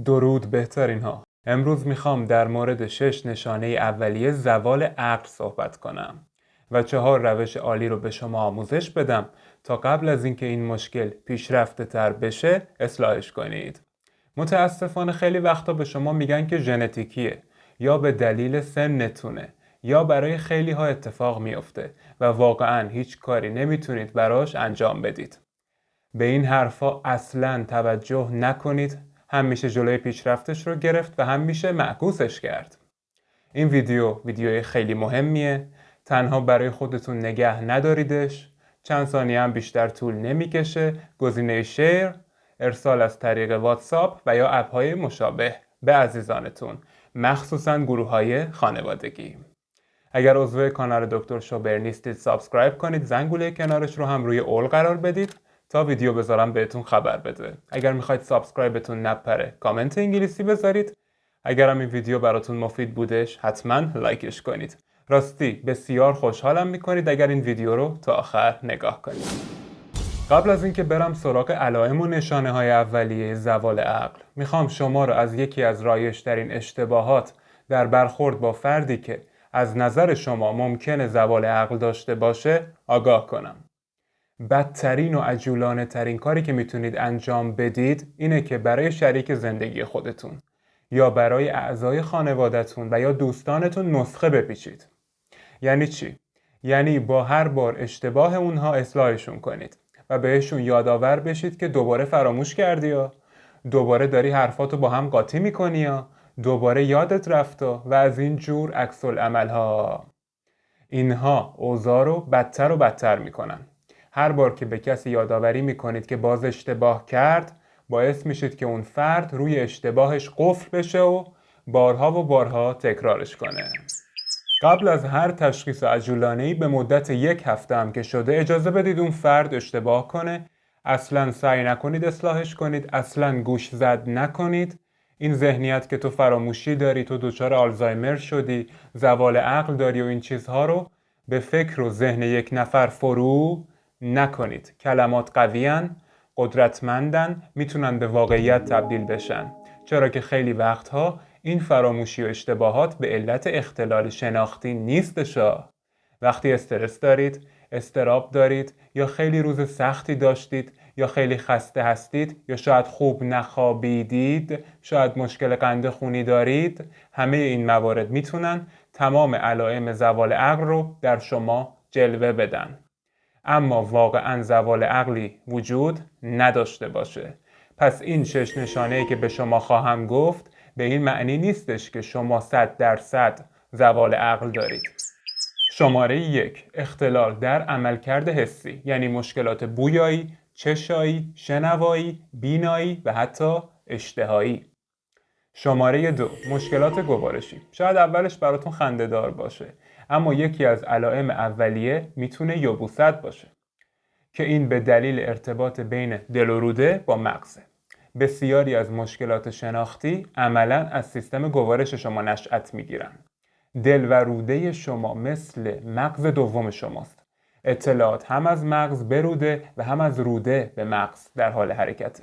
درود بهترین ها. امروز میخوام در مورد 6 نشانه اولیه زوال عقل صحبت کنم و 4 روش عالی رو به شما آموزش بدم تا قبل از اینکه این مشکل پیشرفته تر بشه اصلاحش کنید. متاسفانه خیلی وقتا به شما میگن که ژنتیکیه یا به دلیل سنتونه یا برای خیلی ها اتفاق میفته و واقعا هیچ کاری نمیتونید براش انجام بدید. به این حرفا اصلاً توجه نکنید، هم میشه جلوی پیشرفتش رو گرفت و هم میشه معکوسش کرد. این ویدیوی خیلی مهمیه، تنها برای خودتون نگه نداریدش، چند ثانیه هم بیشتر طول نمیکشه. گزینه شیر، ارسال از طریق واتساپ و یا اپ‌های مشابه به عزیزانتون، مخصوصاً گروه‌های خانوادگی. اگر عضو کانال دکتر شوبر نیستید سابسکرایب کنید، زنگوله کنارش رو هم روی اول قرار بدید تا ویدیو بذارم بهتون خبر بده. اگر میخواید سابسکرایبتون نپره کامنت انگلیسی بذارید. اگر هم این ویدیو براتون مفید بودش حتما لایکش کنید. راستی بسیار خوشحالم میکنید اگر این ویدیو رو تا آخر نگاه کنید. قبل از اینکه برم سراغ علائم و نشانه های اولیه زوال عقل، میخوام شما رو از یکی از رایج‌ترین اشتباهات در برخورد با فردی که از نظر شما ممکنه زوال عقل داشته باشه آگاه کنم. بدترین و عجولانه ترین کاری که میتونید انجام بدید اینه که برای شریک زندگی خودتون یا برای اعضای خانوادتون و یا دوستانتون نسخه بپیچید. یعنی چی؟ یعنی با هر بار اشتباه اونها اصلاحشون کنید و بهشون یادآور بشید که دوباره فراموش کردی یا دوباره داری حرفاتو با هم قاطی میکنی یا دوباره یادت رفتا و از این جور عکس العمل‌ها. اینها اوضاع رو بدتر و بدتر میکنن. هر بار که به کسی یادآوری میکنید که باز اشتباه کرد، باعث میشید که اون فرد روی اشتباهش قفل بشه و بارها تکرارش کنه. قبل از هر تشخیص عجولانه‌ای به مدت 1 هفته هم که شده اجازه بدید اون فرد اشتباه کنه. اصلاً سعی نکنید اصلاحش کنید، اصلاً گوش زد نکنید. این ذهنیت که تو فراموشی داری، تو دچار آلزایمر شدی، زوال عقل داری و این چیزها رو به فکر و ذهن یک نفر فرو نکنید. کلمات قویان، قدرتمندن، میتونن به واقعیت تبدیل بشن. چرا که خیلی وقتها این فراموشی و اشتباهات به علت اختلال شناختی نیستشا. وقتی استرس دارید، اضطراب دارید یا خیلی روز سختی داشتید یا خیلی خسته هستید یا شاید خوب نخوابیدید، شاید مشکل قند خونی دارید، همه این موارد میتونن تمام علائم زوال عقل رو در شما جلوه بدن. اما واقعا زوال عقلی وجود نداشته باشه. پس این 6 نشانه‌ای که به شما خواهم گفت به این معنی نیستش که شما 100% زوال عقل دارید. شماره 1، اختلال در عملکرد حسی، یعنی مشکلات بویایی، چشایی، شنوایی، بینایی و حتی اشتهایی. شماره 2، مشکلات گوارشی. شاید اولش براتون خنده‌دار باشه، اما یکی از علائم اولیه میتونه یبوست باشه که این به دلیل ارتباط بین دل و روده با مغزه. بسیاری از مشکلات شناختی عملاً از سیستم گوارش شما نشأت میگیرن. دل و روده شما مثل مغز دوم شماست. اطلاعات هم از مغز به روده و هم از روده به مغز در حال حرکته.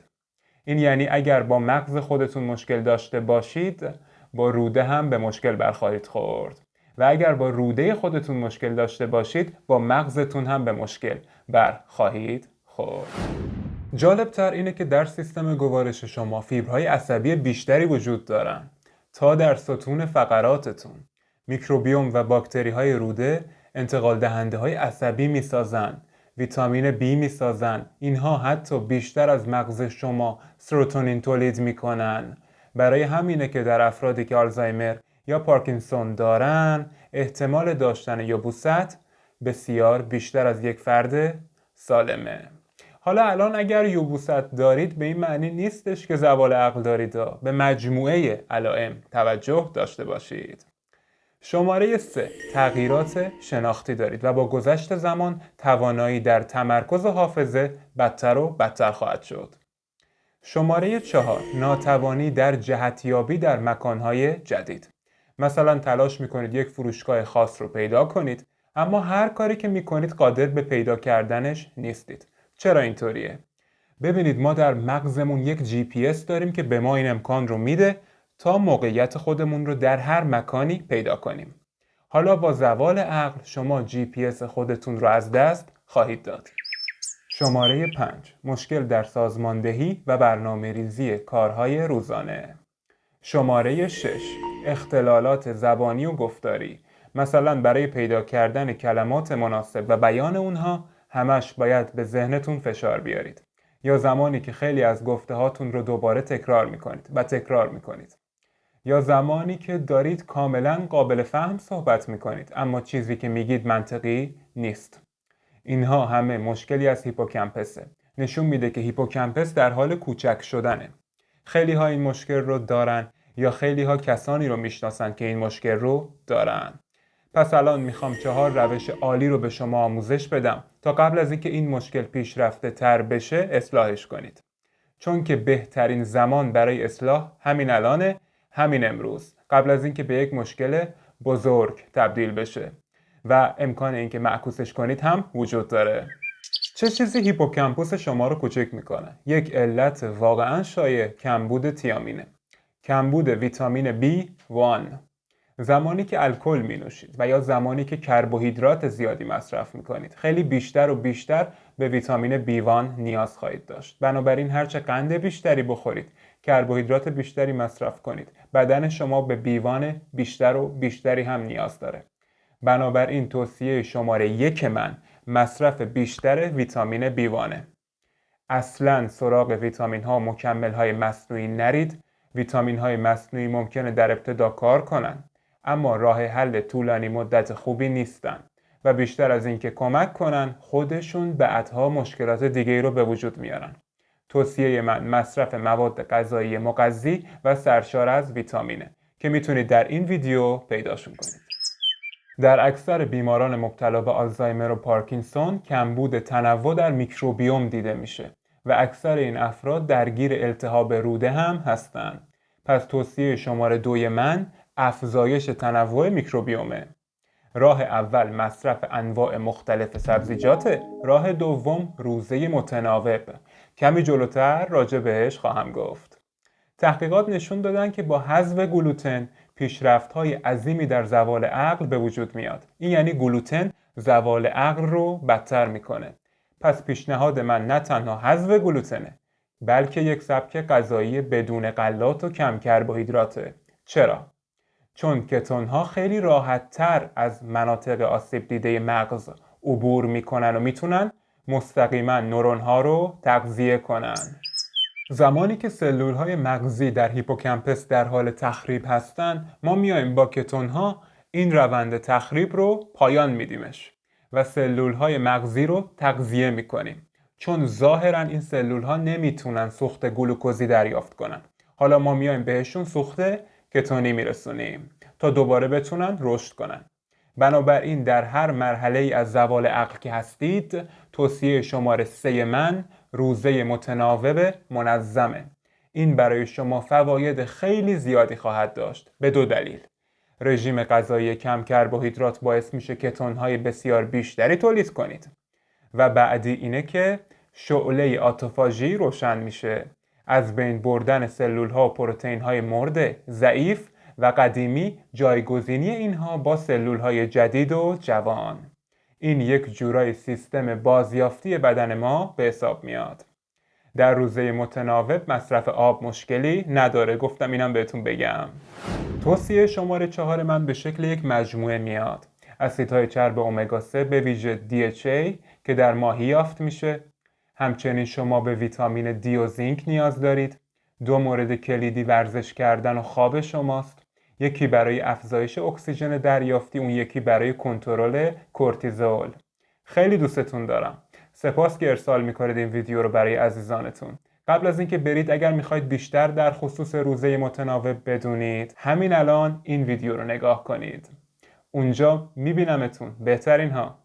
این یعنی اگر با مغز خودتون مشکل داشته باشید، با روده هم به مشکل برخواهید خورد. و اگر با روده خودتون مشکل داشته باشید، با مغزتون هم به مشکل برخواهید خورد. جالبتر اینه که در سیستم گوارش شما فیبرهای عصبی بیشتری وجود دارن تا در ستون فقراتتون. میکروبیوم و باکتری های روده انتقال دهنده های عصبی میسازن، ویتامین B میسازن. اینها حتی بیشتر از مغز شما سروتونین تولید میکنن. برای همینه که در افرادی که آلزایمر یا پارکینسون دارن احتمال داشتن یبوست بسیار بیشتر از یک فرد سالمه. حالا الان اگر یبوست دارید به این معنی نیستش که زوال عقل دارید. به مجموعه علائم توجه داشته باشید. شماره 3، تغییرات شناختی دارید و با گذشت زمان توانایی در تمرکز و حافظه بدتر و بدتر خواهد شد. شماره 4، ناتوانی در جهتیابی در مکانهای جدید. مثلا تلاش میکنید یک فروشگاه خاص رو پیدا کنید، اما هر کاری که میکنید قادر به پیدا کردنش نیستید. چرا اینطوریه؟ ببینید ما در مغزمون یک GPS داریم که به ما این امکان رو میده تا موقعیت خودمون رو در هر مکانی پیدا کنیم. حالا با زوال عقل شما GPS خودتون رو از دست خواهید داد. شماره 5. مشکل در سازماندهی و برنامه‌ریزی کارهای روزانه. شماره 6. اختلالات زبانی و گفتاری. مثلا برای پیدا کردن کلمات مناسب و بیان اونها همش باید به ذهنتون فشار بیارید. یا زمانی که خیلی از گفته هاتون رو دوباره تکرار میکنید. یا زمانی که دارید کاملا قابل فهم صحبت میکنید اما چیزی که میگید منطقی نیست. اینها همه مشکلی از هیپوکامپسه. نشون میده که هیپوکامپس در حال کوچک شدنه. خیلی ها این مشکل رو دارن یا خیلی ها کسانی رو میشناسن که این مشکل رو دارن. پس الان میخوام 4 روش عالی رو به شما آموزش بدم تا قبل از اینکه این مشکل پیشرفته تر بشه اصلاحش کنید. چون که بهترین زمان برای اصلاح همین الانه، همین امروز، قبل از اینکه به یک مشکل بزرگ تبدیل بشه و امکان اینکه معکوسش کنید هم وجود داره. چه چیزی هیپوکامپوس شما رو کوچک میکنه؟ یک علت واقعا شایع کمبود تیامینه. کمبود ویتامین B1. زمانی که الکل می نوشید و یا زمانی که کربوهیدرات زیادی مصرف میکنید خیلی بیشتر و بیشتر به ویتامین B1 نیاز خواهید داشت. بنابراین هرچه قند بیشتری بخورید، کربوهیدرات بیشتری مصرف کنید، بدن شما به B1 بیشتر و بیشتری هم نیاز داره. بنابراین توصیه شماره 1 من مصرف بیشتر ویتامین B1. اصلاً سراغ ویتامین ها و مکمل های مصنوعی نرید. ویتامین های مصنوعی ممکنه در ابتدا کار کنن اما راه حل طولانی مدت خوبی نیستن و بیشتر از اینکه کمک کنن خودشون بعدها مشکلات دیگه رو به وجود میارن. توصیه من مصرف مواد غذایی مغذی و سرشار از ویتامینه که میتونید در این ویدیو پیداشون کنید. در اکثر بیماران مبتلا به آلزایمر و پارکینسون کمبود تنوع در میکروبیوم دیده میشه و اکثر این افراد درگیر التهاب روده هم هستند. پس توصیه شماره 2 من افزایش تنوع میکروبیومه. راه اول مصرف انواع مختلف سبزیجاته. راه دوم روزه متناوب. کمی جلوتر راجع بهش خواهم گفت. تحقیقات نشون دادن که با حذف گلوتن پیشرفت‌های عظیمی در زوال عقل به وجود میاد. این یعنی گلوتن زوال عقل رو بدتر میکنه. پس پیشنهاد من نه تنها حذف گلوتنه بلکه یک سبک غذایی بدون غلات و کم کربوهیدراته. چرا؟ چون کتون‌ها خیلی راحت‌تر از مناطق آسیب دیده مغز عبور میکنن و میتونن مستقیما نورون‌ها رو تغذیه کنن. زمانی که سلول‌های مغزی در هیپوکامپس در حال تخریب هستن ما میایم با کتون‌ها این روند تخریب رو پایان میدیمش و سلول‌های مغزی رو تغذیه میکنیم. چون ظاهراً این سلول‌ها نمیتونن سوخت گلوکوزی دریافت کنن. حالا ما میایم بهشون سوخت کتونی میرسونیم تا دوباره بتونن رشد کنن. بنابراین در هر مرحله ای از زوال عقل که هستید توصیه شماره 3 من روزه متناوب منظمه. این برای شما فواید خیلی زیادی خواهد داشت به 2 دلیل. رژیم غذایی کم کربوهیدرات باعث میشه کتون‌های بسیار بیشتری تولید کنید و بعدی اینه که شعله آتوفاژی روشن میشه. از بین بردن سلول‌ها و پروتئین‌های مرده، ضعیف و قدیمی جایگزینی اینها با سلول‌های جدید و جوان. این یک جورای سیستم بازیافتی بدن ما به حساب میاد. در روزه متناوب مصرف آب مشکلی نداره. گفتم اینم بهتون بگم. توصیه شماره 4 من به شکل یک مجموعه میاد. اسیدهای چرب امگا 3 به ویژه DHA که در ماهی یافت میشه. همچنین شما به ویتامین دی و زینک نیاز دارید. 2 مورد کلیدی ورزش کردن و خواب شماست. یکی برای افزایش اکسیژن دریافتی، اون یکی برای کنترل کورتیزول. خیلی دوستتون دارم. سپاس که ارسال میکنید این ویدیو رو برای عزیزانتون. قبل از اینکه برید اگر میخواید بیشتر در خصوص روزه متناوب بدونید همین الان این ویدیو رو نگاه کنید. اونجا میبینمتون. بهترین ها.